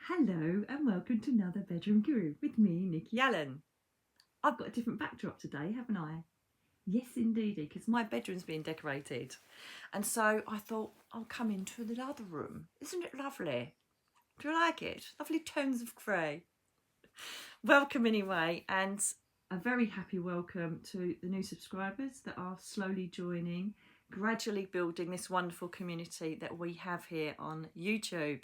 Hello and welcome to another Bedroom Guru with me, Nicky Allen. I've got a different backdrop today, haven't I? Yes, indeedy, because my bedroom's being decorated. And so I thought I'll come into the other room. Isn't it lovely? Do you like it? Lovely tones of grey. Welcome anyway, and a very happy welcome to the new subscribers that are slowly joining, gradually building this wonderful community that we have here on YouTube.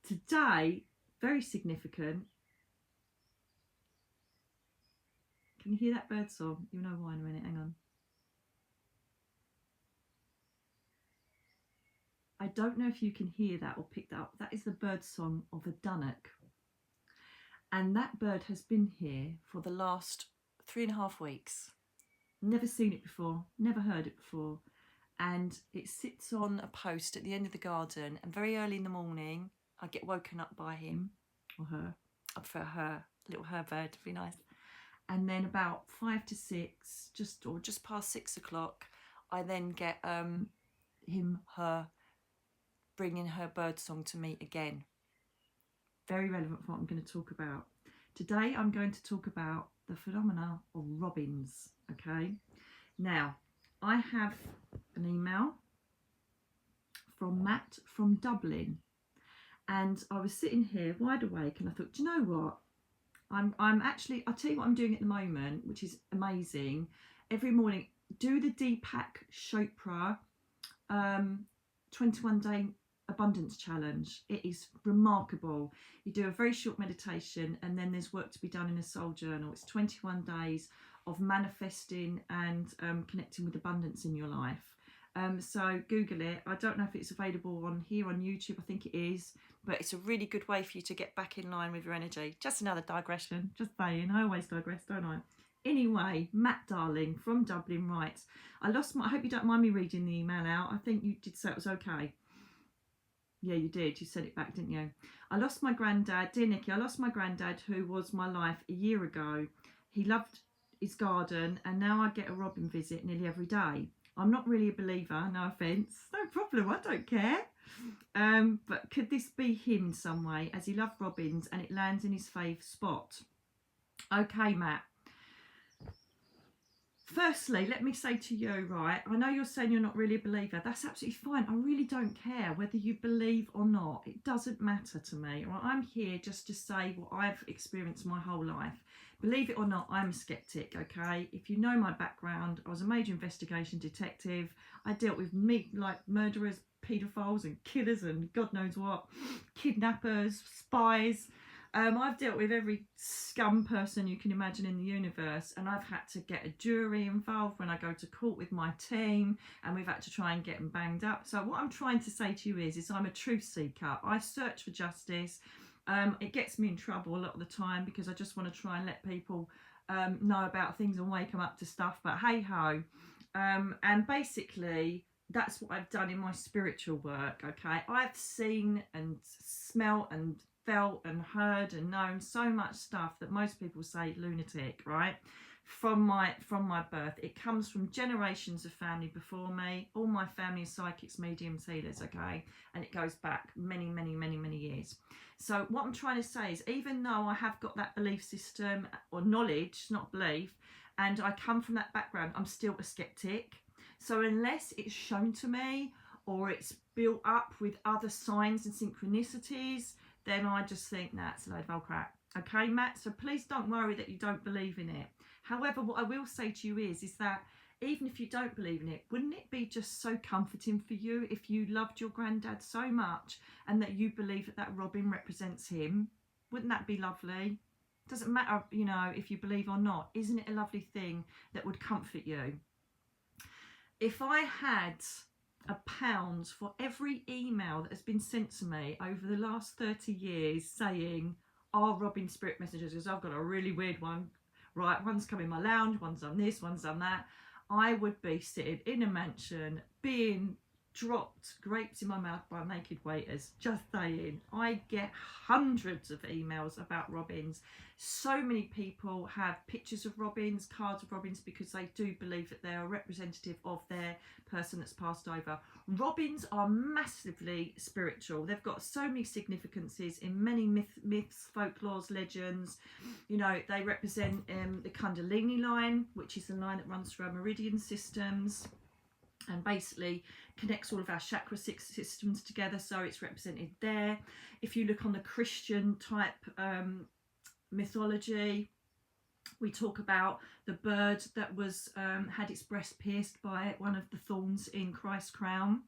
Today, very significant. Can you hear that bird song? You'll know why in a minute, hang on. I don't know if you can hear that or pick that up. That is the bird song of a dunnock. And that bird has been here for the last 3.5 weeks. Never seen it before, never heard it before. And it sits on a post at the end of the garden, and very early in the morning, I get woken up by him or her. I prefer her, little her bird, would be nice. And then about 5 to 6, just past 6 o'clock, I then get her bringing her bird song to me again. Very relevant for what I'm going to talk about. Today I'm going to talk about the phenomena of robins, okay? Now, I have an email from Matt from Dublin, and I was sitting here wide awake and I thought, do you know what? I'm actually, I'll tell you what I'm doing at the moment, which is amazing. Every morning, do the Deepak Chopra 21-day abundance challenge. It is remarkable. You do a very short meditation and then there's work to be done in a soul journal. It's 21 days of manifesting and connecting with abundance in your life. So Google it. I don't know if it's available on here on YouTube. I think it is, but it's a really good way for you to get back in line with your energy. Just another digression, just saying. I always digress, don't I? Anyway, Matt Darling from Dublin writes, I hope you don't mind me reading the email out. I think you did say it was okay. Yeah, you did. You sent it back, didn't you? I lost my granddad. Dear Nicky, I lost my granddad who was my life a year ago. He loved his garden and now I get a robin visit nearly every day. I'm not really a believer, no offence. No problem, I don't care. But could this be him in some way, as he loved robins and it lands in his fave spot? Okay, Matt. Firstly, let me say to you, right, I know you're saying you're not really a believer. That's absolutely fine. I really don't care whether you believe or not. It doesn't matter to me. Right? I'm here just to say what I've experienced my whole life. Believe it or not, I'm a skeptic, okay? If you know my background, I was a major investigation detective. I dealt with murderers, paedophiles and killers and God knows what, kidnappers, spies. I've dealt with every scum person you can imagine in the universe, and I've had to get a jury involved when I go to court with my team, and we've had to try and get them banged up. So what I'm trying to say to you is I'm a truth seeker. I search for justice. It gets me in trouble a lot of the time because I just want to try and let people know about things and wake them up to stuff, but hey ho. And basically that's what I've done in my spiritual work, okay? I've seen and smelt and felt and heard and known so much stuff that most people say lunatic, right? From my birth. It comes from generations of family before me. All my family is psychics, mediums, healers, okay? And it goes back many years. So what I'm trying to say is, even though I have got that belief system or knowledge, not belief, and I come from that background, I'm still a skeptic. So unless it's shown to me or it's built up with other signs and synchronicities, then I just think that's a load of old crap. Okay, Matt? So please don't worry that you don't believe in it. However, what I will say to you is that even if you don't believe in it, wouldn't it be just so comforting for you if you loved your granddad so much and that you believe that that robin represents him? Wouldn't that be lovely? Doesn't matter, you know, if you believe or not. Isn't it a lovely thing that would comfort you? If I had £1 for every email that has been sent to me over the last 30 years saying, "Are Robin spirit messages?" because I've got a really weird one, right? One's come in my lounge, one's done this, one's done that. I would be sitting in a mansion, being dropped grapes in my mouth by naked waiters, just saying. I get hundreds of emails about robins. So many people have pictures of robins, cards of robins, because they do believe that they are representative of their person that's passed over. Robins are massively spiritual. They've got so many significances in many myths, folklores, legends. You know, they represent the Kundalini line, which is the line that runs through our meridian systems and basically connects all of our chakra systems together, so it's represented there. If you look on the Christian type mythology, we talk about the bird that was had its breast pierced by one of the thorns in Christ's crown,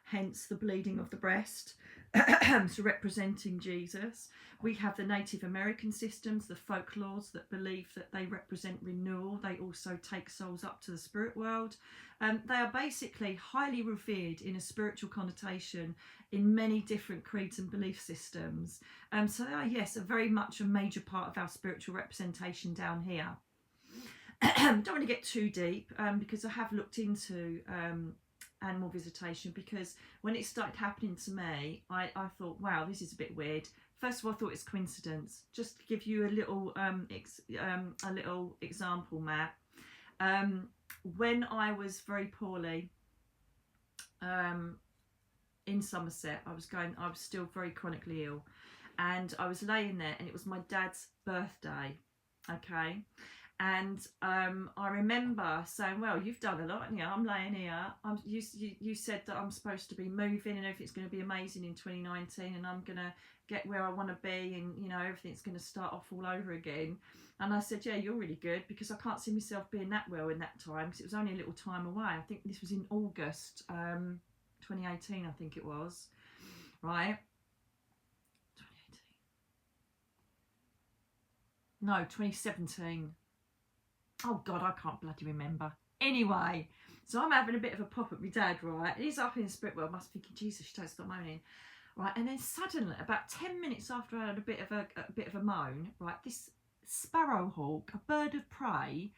hence the bleeding of the breast. So representing Jesus. We have the Native American systems, the folklores that believe that they represent renewal. They also take souls up to the spirit world. They are basically highly revered in a spiritual connotation in many different creeds and belief systems. So they are, yes, very much a major part of our spiritual representation down here. Don't want to get too deep because I have looked into animal visitation, because when it started happening to me, I thought, wow, this is a bit weird. First of all, I thought it's coincidence. Just to give you a little example, Matt. When I was very poorly in Somerset, I was still very chronically ill, and I was laying there, and it was my dad's birthday. Okay. And I remember saying, well, you've done a lot, and I'm laying here. You said that I'm supposed to be moving and everything's going to be amazing in 2019, and I'm going to get where I want to be, and everything's going to start off all over again. And I said, yeah, you're really good, because I can't see myself being that well in that time, because it was only a little time away. I think this was in August 2018, I think it was, right? 2018. No, 2017. Oh God, I can't bloody remember. Anyway, so I'm having a bit of a pop at my dad, right? And he's up in the spirit world, must be thinking, Jesus, she don't stop moaning, right? And then suddenly, about 10 minutes after I had a bit of a moan, right? This Sparrow Hawk, a bird of prey.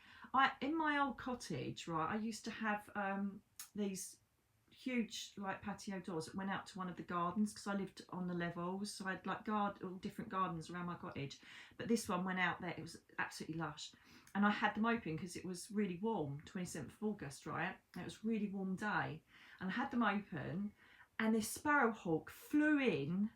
In my old cottage, right, I used to have these huge patio doors that went out to one of the gardens, because I lived on the levels, so I had all different gardens around my cottage. But this one went out there. It was absolutely lush. And I had them open because it was really warm, 27th of August, right? It was a really warm day. And I had them open, and this Sparrow Hawk flew in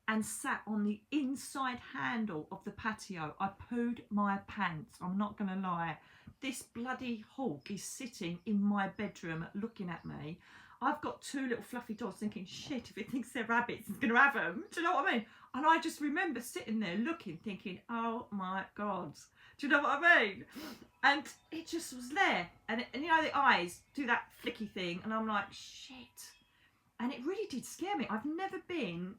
and sat on the inside handle of the patio. I pooed my pants, I'm not going to lie. This bloody hawk is sitting in my bedroom looking at me. I've got two little fluffy dogs thinking, shit, if it thinks they're rabbits, it's going to have them. Do you know what I mean? And I just remember sitting there looking, thinking, oh my God. Do you know what I mean? And it just was there. And the eyes do that flicky thing. And I'm like, shit. And it really did scare me. I've never been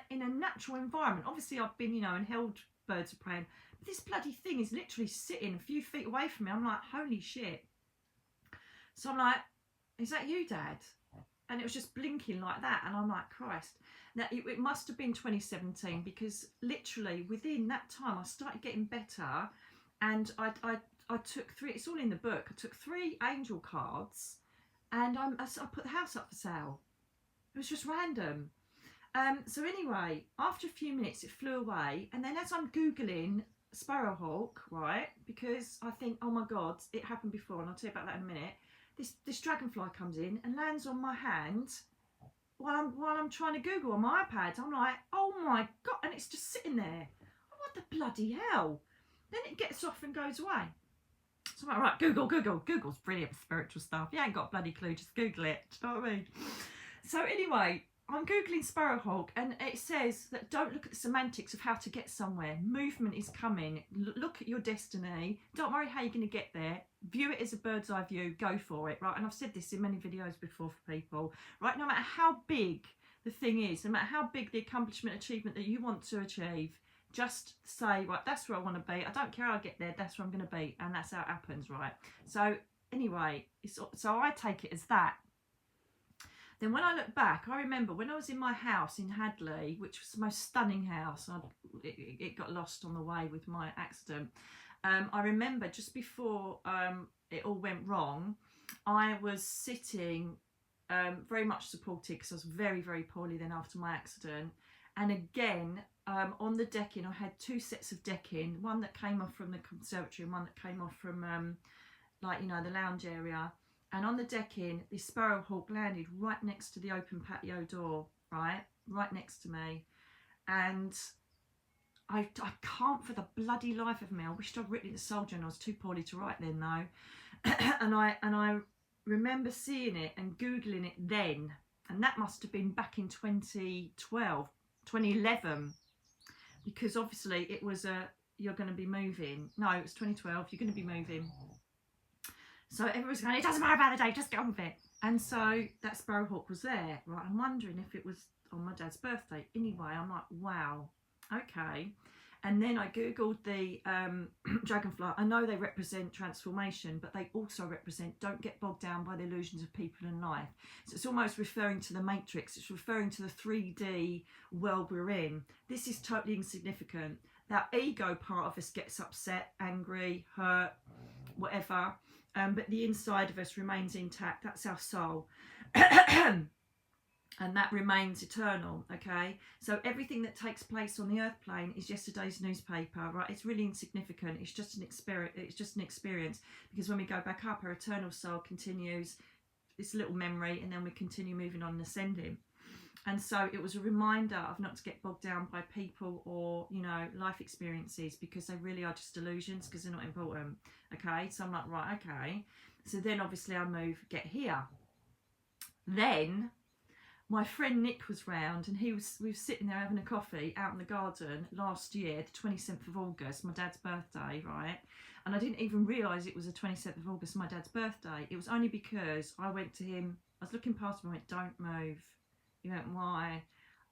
in a natural environment. Obviously, I've been, and held birds of prey. But this bloody thing is literally sitting a few feet away from me. I'm like, holy shit. So I'm like, is that you, Dad? And it was just blinking like that. And I'm like, Christ. Now, it must have been 2017, because literally within that time, I started getting better. And I took 3, it's all in the book, I took 3 angel cards, and I put the house up for sale. It was just random. So anyway, after a few minutes, it flew away. And then as I'm Googling Sparrow Hawk, right, because I think, oh my God, it happened before, and I'll tell you about that in a minute. This dragonfly comes in and lands on my hand while I'm trying to Google on my iPad. I'm like, oh my God, and it's just sitting there. Oh, what the bloody hell? Then it gets off and goes away. So I'm like, right, Google. Google's brilliant for spiritual stuff. You ain't got a bloody clue, just Google it. Do you know what I mean? So anyway, I'm Googling Sparrow Hawk, and it says that don't look at the semantics of how to get somewhere. Movement is coming. Look at your destiny. Don't worry how you're going to get there. View it as a bird's eye view. Go for it, right? And I've said this in many videos before for people, right? No matter how big the thing is, no matter how big the accomplishment, achievement that you want to achieve, just say, right, that's where I want to be. I don't care how I get there, that's where I'm going to be. And that's how it happens, right? So anyway, so I take it as that. Then when I look back, I remember when I was in my house in Hadley, which was the most stunning house. It got lost on the way with my accident. I remember just before it all went wrong, I was sitting very much supported because I was very, very poorly then after my accident. And again, on the decking, I had 2 sets of decking, one that came off from the conservatory and one that came off from like, you know, the lounge area. And on the decking, this Sparrow Hawk landed right next to the open patio door, right next to me. And I can't for the bloody life of me, I wished I'd written it in the Soul Journal. I was too poorly to write then though. and I remember seeing it and Googling it then, and that must have been back in 2011, because obviously it was you're going to be moving. No, it was 2012, you're going to be moving. So everyone's going, it doesn't matter about the day, just get on with it. And so that Sparrow Hawk was there, right? I'm wondering if it was on my dad's birthday. Anyway, I'm like, wow, okay. And then I googled the dragonfly. I know they represent transformation, but they also represent don't get bogged down by the illusions of people and life. So it's almost referring to the Matrix. It's referring to the 3D world we're in. This is totally insignificant. That ego part of us gets upset, angry, hurt, whatever. But the inside of us remains intact. That's our soul. And that remains eternal, okay? So everything that takes place on the earth plane is yesterday's newspaper, right? It's really insignificant. It's just an experience. Because when we go back up, our eternal soul continues this little memory, and then we continue moving on and ascending. And so it was a reminder of not to get bogged down by people or, you know, life experiences, because they really are just illusions, because they're not important, okay? So I'm like, right, okay. So then obviously I get here. Then my friend Nick was round, and we were sitting there having a coffee out in the garden last year, the 27th of August, my dad's birthday, right? And I didn't even realise it was the 27th of August, my dad's birthday. It was only because I went to him, I was looking past him, I went, don't move. He went, why?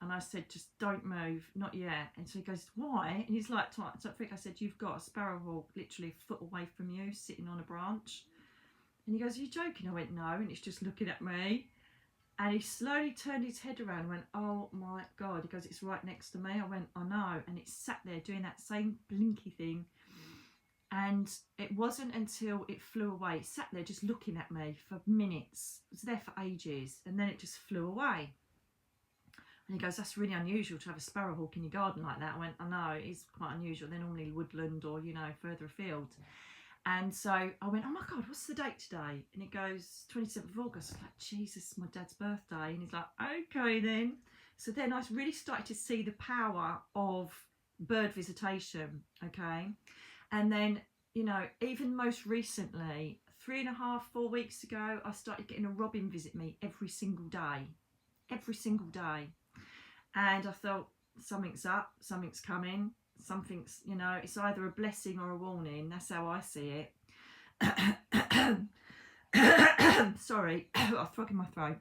And I said, just don't move, not yet. And so he goes, why? And he's like, so I said, you've got a Sparrow Hawk literally a foot away from you, sitting on a branch. And he goes, are you joking? I went, no. And it's just looking at me. And he slowly turned his head around and went, oh my God. He goes, it's right next to me. I went, I know. And it sat there doing that same blinky thing. And it wasn't until it flew away. It sat there just looking at me for minutes. It was there for ages. And then it just flew away. And he goes, that's really unusual to have a Sparrow Hawk in your garden like that. I went, I know, it is quite unusual. They're normally woodland or, you know, further afield. And so I went, oh my God, what's the date today? And it goes, 27th of August. I was like, Jesus, my dad's birthday. And he's like, okay then. So then I really started to see the power of bird visitation, okay? And then, you know, even most recently, 3.5, 4 weeks ago, I started getting a robin visit me every single day. Every single day. And I thought, something's up, something's coming. Something's, you know, it's either a blessing or a warning. That's how I see it. Sorry, I've got a frog in my throat.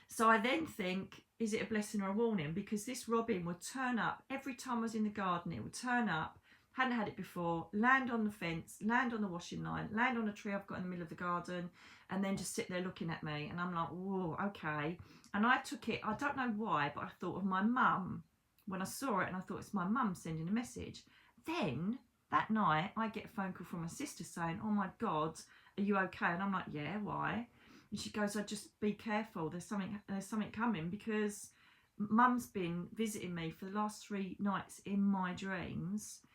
So I then think, is it a blessing or a warning? Because this robin would turn up every time I was in the garden. It would turn up, hadn't had it before, land on the fence, land on the washing line, land on a tree I've got in the middle of the garden, and then just sit there looking at me. And I'm like, whoa, okay. And I took it, I don't know why, but I thought of my mum. When I saw it, and I thought it's my mum sending a message. Then that night I get a phone call from my sister saying, oh my God, are you okay? And I'm like, yeah, why? And she goes, just be careful, there's something coming, because mum's been visiting me for the last 3 nights in my dreams,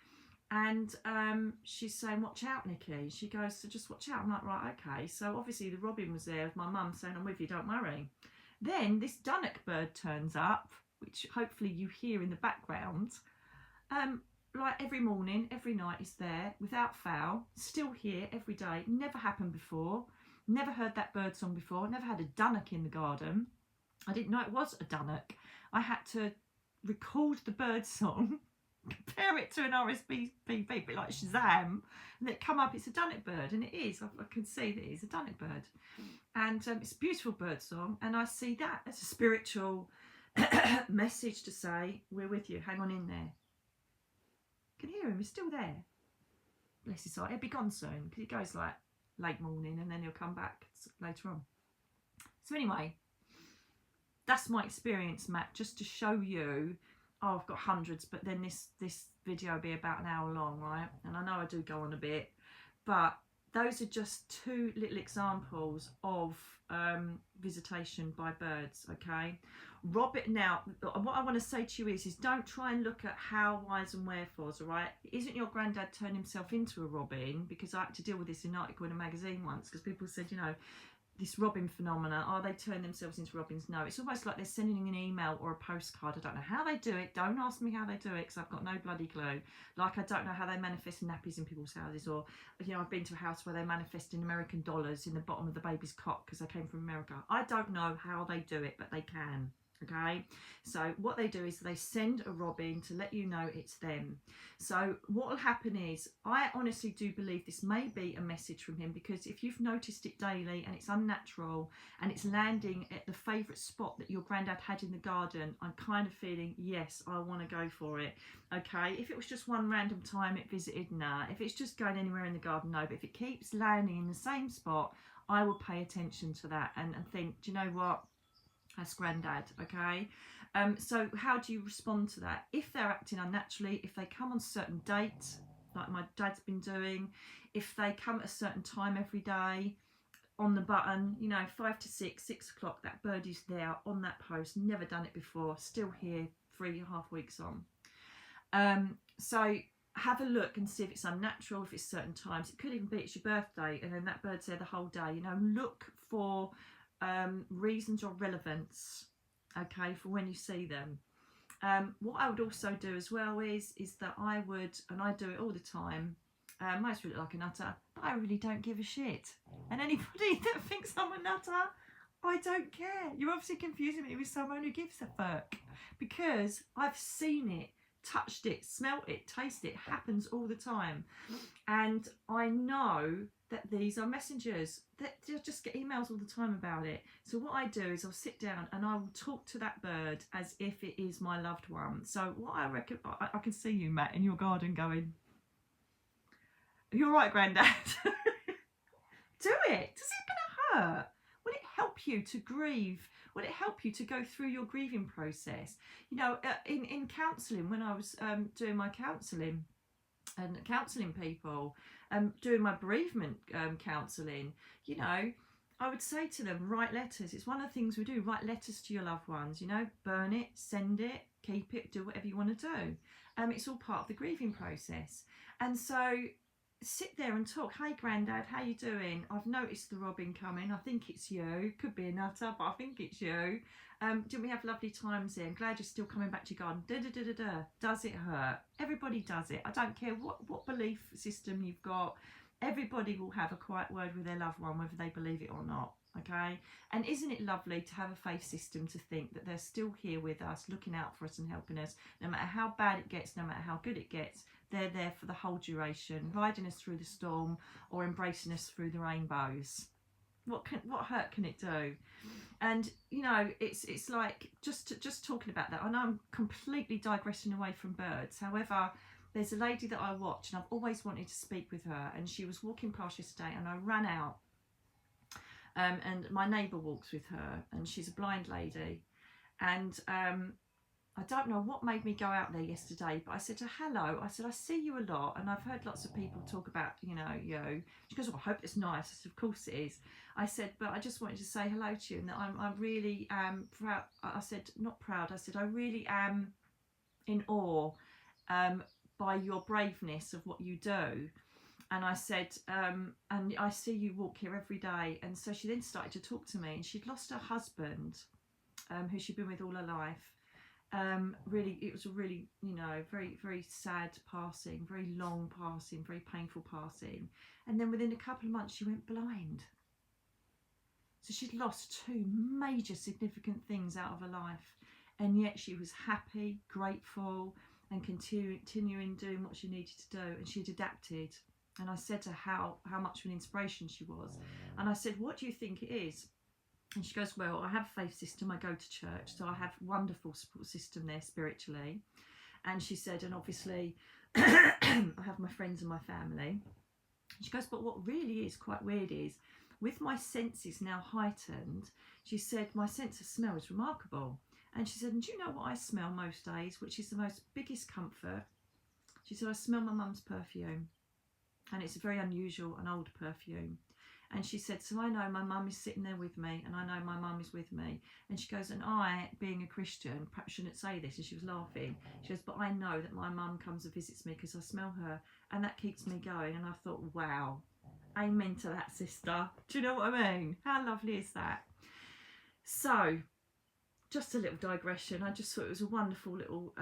and she's saying, watch out, Nicky. She goes, so just watch out. I'm like, right, okay. So obviously the robin was there with my mum saying, I'm with you, don't worry. Then this dunnock bird turns up, which hopefully you hear in the background, like every morning, every night is there, without fail, still here every day. Never happened before, never heard that bird song before, never had a dunnock in the garden. I didn't know it was a dunnock. I had to record the bird song, compare it to an RSPB, bit like Shazam, and it come up, it's a dunnock bird, and it is, I can see that it is a dunnock bird. And it's a beautiful bird song, and I see that as a spiritual message to say, we're with you, hang on in there. You can hear him, he's still there. Bless his heart, he'll be gone soon, because he goes like late morning and then he'll come back later on. So anyway, that's my experience, Matt, just to show you. Oh, I've got hundreds, but then this video will be about an hour long, right? And I know I do go on a bit, but those are just two little examples of visitation by birds, okay? Robin, now, what I want to say to you is don't try and look at how, whys and wherefores, all right? Isn't your granddad turned himself into a robin? Because I had to deal with this in an article in a magazine once, because people said, you know, this robin phenomena, are they turn themselves into robins? No, it's almost like they're sending an email or a postcard. I don't know how they do it. Don't ask me how they do it, because I've got no bloody clue. Like, I don't know how they manifest nappies in people's houses, or, you know, I've been to a house where they manifest in American dollars in the bottom of the baby's cot because they came from America. I don't know how they do it, but they can. Okay, so what they do is they send a robin to let you know it's them. So what will happen is, I honestly do believe this may be a message from him, because if you've noticed it daily and it's unnatural and it's landing at the favourite spot that your granddad had in the garden, I'm kind of feeling, yes, I want to go for it. Okay, if it was just one random time it visited, nah. If it's just going anywhere in the garden, no. But if it keeps landing in the same spot, I will pay attention to that and think, do you know what? That's granddad, okay? So how do you respond to that? If they're acting unnaturally, if they come on certain dates, like my dad's been doing, if they come at a certain time every day, on the button, you know, 5 to 6, 6 o'clock, that bird is there on that post, never done it before, still here 3.5 weeks on. So have a look and see if it's unnatural, if it's certain times. It could even be it's your birthday and then that bird's there the whole day. You know, look for reasons or relevance, okay, for when you see them. What I would also do as well is that I would, and I do it all the time, might look like a nutter, but I really don't give a shit. And anybody that thinks I'm a nutter, I don't care. You're obviously confusing me with someone who gives a fuck, because I've seen it, touched it, smelt it, tasted it. Happens all the time, and I know that these are messengers that just get emails all the time about it. So what I do is I'll sit down and I will talk to that bird as if it is my loved one. So what I reckon, I can see you, Matt, in your garden going, "You're right, Grandad." Do it. Does it gonna hurt? Will it help you to grieve? Will it help you to go through your grieving process? You know, in counselling, when I was doing my counselling and counselling people, doing my bereavement counselling, you know, I would say to them, write letters. It's one of the things we do, write letters to your loved ones, you know, burn it, send it, keep it, do whatever you want to do. It's all part of the grieving process. And so sit there and talk. Hey, Grandad, how you doing? I've noticed the robin coming. I think it's you. Could be a nutter, but I think it's you. Didn't we have lovely times here? I'm glad you're still coming back to your garden. Does it hurt? Everybody does it. I don't care what belief system you've got. Everybody will have a quiet word with their loved one, whether they believe it or not. Okay? And isn't it lovely to have a faith system to think that they're still here with us, looking out for us and helping us, no matter how bad it gets, no matter how good it gets. They're there for the whole duration, riding us through the storm or embracing us through the rainbows. What hurt can it do? And you know, it's like just talking about that. I know I'm completely digressing away from birds. However, there's a lady that I watch, and I've always wanted to speak with her. And she was walking past yesterday, and I ran out. And my neighbour walks with her, and she's a blind lady, and I don't know what made me go out there yesterday, but I said to her, hello. I said, I see you a lot, and I've heard lots of people talk about, you know, you. She goes, well, I hope it's nice. I said, of course it is. I said, but I just wanted to say hello to you, and that I really am proud. I said, not proud. I said, I really am in awe by your braveness of what you do. And I said, and I see you walk here every day. And so she then started to talk to me, and she'd lost her husband, who she'd been with all her life. Really, it was a really, you know, very, very sad passing, very long passing, very painful passing. And then within a couple of months, she went blind. So she'd lost 2 major significant things out of her life. And yet she was happy, grateful, and continuing doing what she needed to do. And she'd adapted. And I said to her how much of an inspiration she was. And I said, what do you think it is? And she goes, well, I have a faith system. I go to church. So I have a wonderful support system there spiritually. And she said, and obviously I have my friends and my family. She goes, but what really is quite weird is, with my senses now heightened, she said, my sense of smell is remarkable. And she said, and do you know what I smell most days, which is the most biggest comfort? She said, I smell my mum's perfume. and it's a very unusual and old perfume. And she said, so I know my mum is sitting there with me, and I know my mum is with me. And she goes, and I, being a Christian, perhaps shouldn't say this, and she was laughing. She goes, but I know that my mum comes and visits me because I smell her, and that keeps me going. And I thought, wow, amen to that, sister. Do you know what I mean? How lovely is that? So, just a little digression. I just thought it was a wonderful little,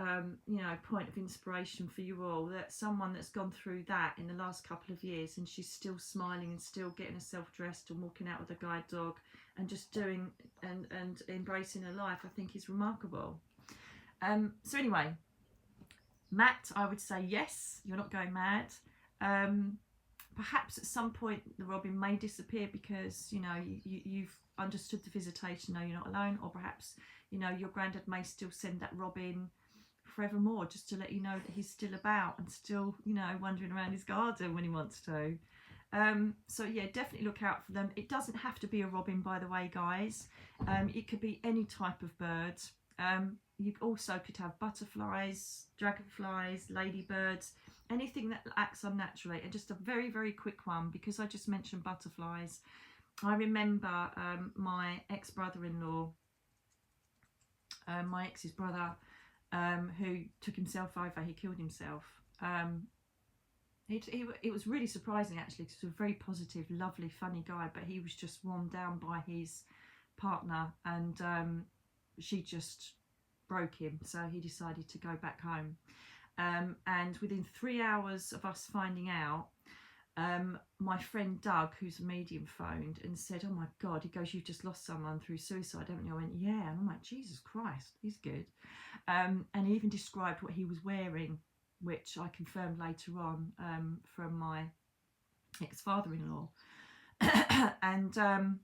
point of inspiration for you all, that someone that's gone through that in the last couple of years, and she's still smiling and still getting herself dressed and walking out with a guide dog and just doing and embracing her life, I think is remarkable. So anyway, Matt, I would say yes, you're not going mad. Perhaps at some point the robin may disappear because, you've understood the visitation, no, you're not alone, or perhaps, your granddad may still send that robin forevermore just to let you know that he's still about and still, wandering around his garden when he wants to. So yeah, definitely look out for them. It doesn't have to be a robin, by the way, guys. It could be any type of bird. You also could have butterflies, dragonflies, ladybirds, anything that acts unnaturally. And just a very, very quick one, because I just mentioned butterflies. I remember my ex-brother-in-law, my ex's brother, who took himself over. He killed himself. It was really surprising, actually, because he was a very positive, lovely, funny guy, but he was just worn down by his partner, and she just broke him, so he decided to go back home. And within 3 hours of us finding out, my friend Doug, who's a medium, phoned and said, oh my God, he goes, you've just lost someone through suicide, haven't you? I went, yeah. And I'm like, Jesus Christ, he's good. And he even described what he was wearing, which I confirmed later on from my ex-father-in-law. And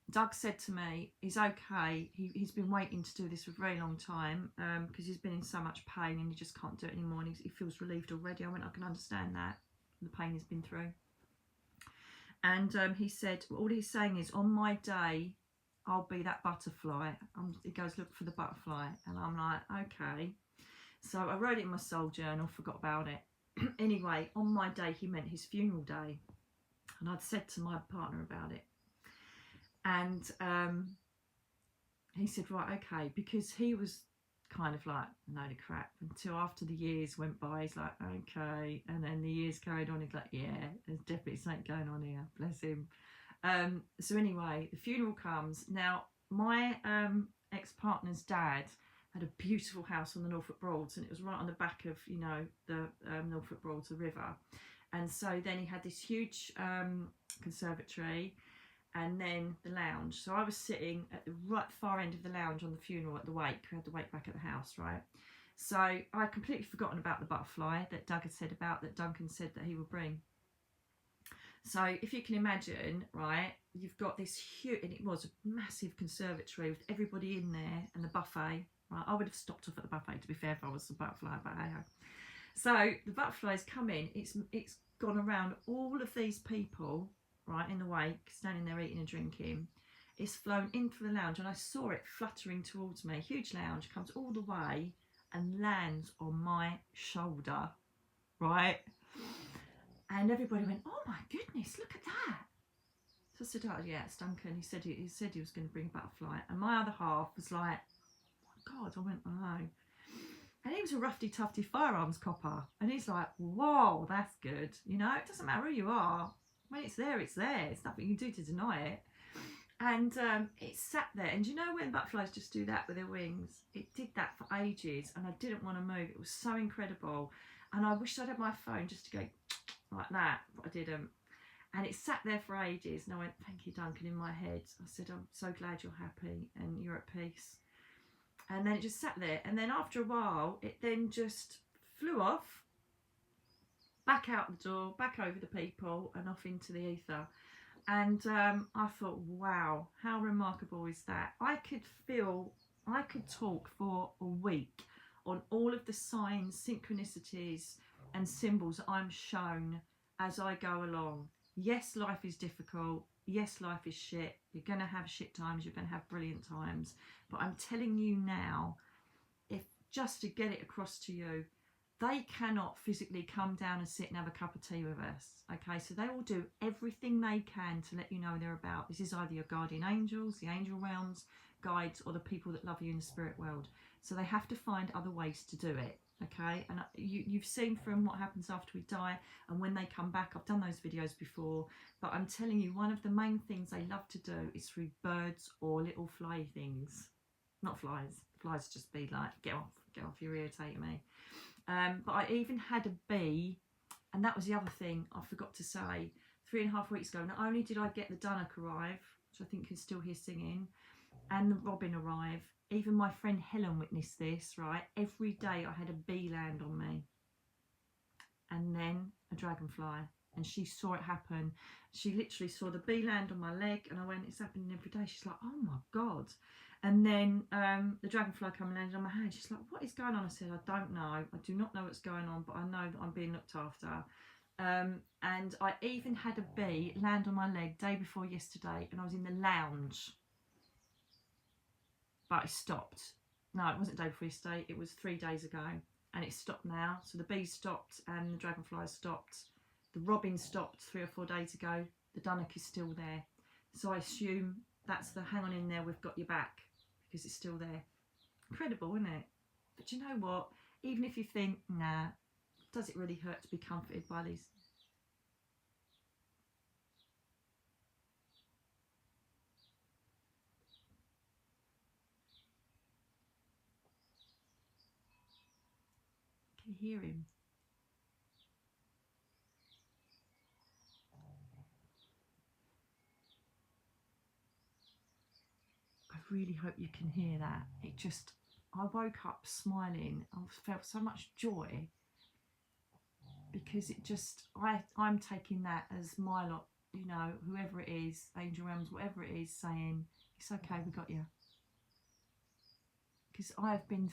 Doug said to me, he's okay. He's been waiting to do this for a very long time because he's been in so much pain and he just can't do it anymore, and he feels relieved already. I went, I can understand that, the pain he's been through. And he said, all he's saying is, on my day, I'll be that butterfly. He goes, look for the butterfly. And I'm like, okay. So I wrote it in my soul journal, forgot about it. Anyway, on my day, he meant his funeral day. And I'd said to my partner about it. And he said, right, okay, because he was kind of like, no, the crap, until after the years went by, he's like, okay. And then the years carried on, he's like, yeah, there's definitely something going on here, bless him. So anyway, the funeral comes. Now, my ex-partner's dad had a beautiful house on the Norfolk Broads, and it was right on the back of, the Norfolk Broads, the river. And so then he had this huge conservatory, and then the lounge. So I was sitting at the right far end of the lounge on the funeral at the wake. We had the wake back at the house, right? So I'd completely forgotten about the butterfly that Doug had said about, that Duncan said that he would bring. So if you can imagine, right, you've got this huge, and it was a massive conservatory with everybody in there and the buffet. Right, I would have stopped off at the buffet, to be fair, if I was the butterfly, but hey ho. So the butterflies come in. It's gone around all of these people, right, in the wake, standing there eating and drinking. It's flown into the lounge, and I saw it fluttering towards me. Huge lounge, comes all the way and lands on my shoulder, right? And everybody went, oh my goodness, look at that. So I said, oh yeah, it's Duncan. He said he was going to bring a butterfly. And my other half was like, oh my God. I went, oh. And he was a roughy tufty firearms copper. And he's like, whoa, that's good. It doesn't matter who you are. When it's there, it's there. It's nothing you can do to deny it. And it sat there. And when butterflies just do that with their wings? It did that for ages, and I didn't want to move. It was so incredible. And I wished I'd had my phone just to go like that, but I didn't. And it sat there for ages. And I went, thank you, Duncan, in my head. I said, I'm so glad you're happy and you're at peace. And then it just sat there. And then after a while, it then just flew off, back out the door, back over the people, and off into the ether. And I thought, wow, how remarkable is that? I could talk for a week on all of the signs, synchronicities, and symbols I'm shown as I go along. Yes, life is difficult. Yes, life is shit. You're going to have shit times. You're going to have brilliant times. But I'm telling you now, if just to get it across to you, they cannot physically come down and sit and have a cup of tea with us. Okay, so they will do everything they can to let you know they're about. This is either your guardian angels, the angel realms, guides, or the people that love you in the spirit world. So they have to find other ways to do it. Okay, and you've seen from what happens after we die and when they come back. I've done those videos before, but I'm telling you, one of the main things they love to do is through birds or little fly things. Not flies. Flies just be like, get off, you're irritating me. But I even had a bee, and that was the other thing I forgot to say. 3.5 weeks ago, not only did I get the Dunnock arrive, which I think is still here singing, and the robin arrive, even my friend Helen witnessed this, right? Every day I had a bee land on me, and then a dragonfly, and she saw it happen. She literally saw the bee land on my leg, and I went, it's happening every day. She's like, oh my God. And then the dragonfly come and landed on my hand. She's like, what is going on? I said, I don't know. I do not know what's going on, but I know that I'm being looked after. And I even had a bee land on my leg day before yesterday, and I was in the lounge. But it stopped. No, it wasn't day before yesterday. It was 3 days ago, and it stopped now. So the bees stopped and the dragonflies stopped. The robin stopped 3 or 4 days ago. The Dunnock is still there. So I assume that's the hang on in there, we've got your back, because it's still there. Incredible, isn't it? But you know what? Even if you think, nah, does it really hurt to be comforted by these? Can you hear him? I really hope you can hear that. It just, I woke up smiling. I felt so much joy, because it just, I'm taking that as my lot, you know, whoever it is, angel realms, whatever it is, saying, it's okay, we got you. Because I have been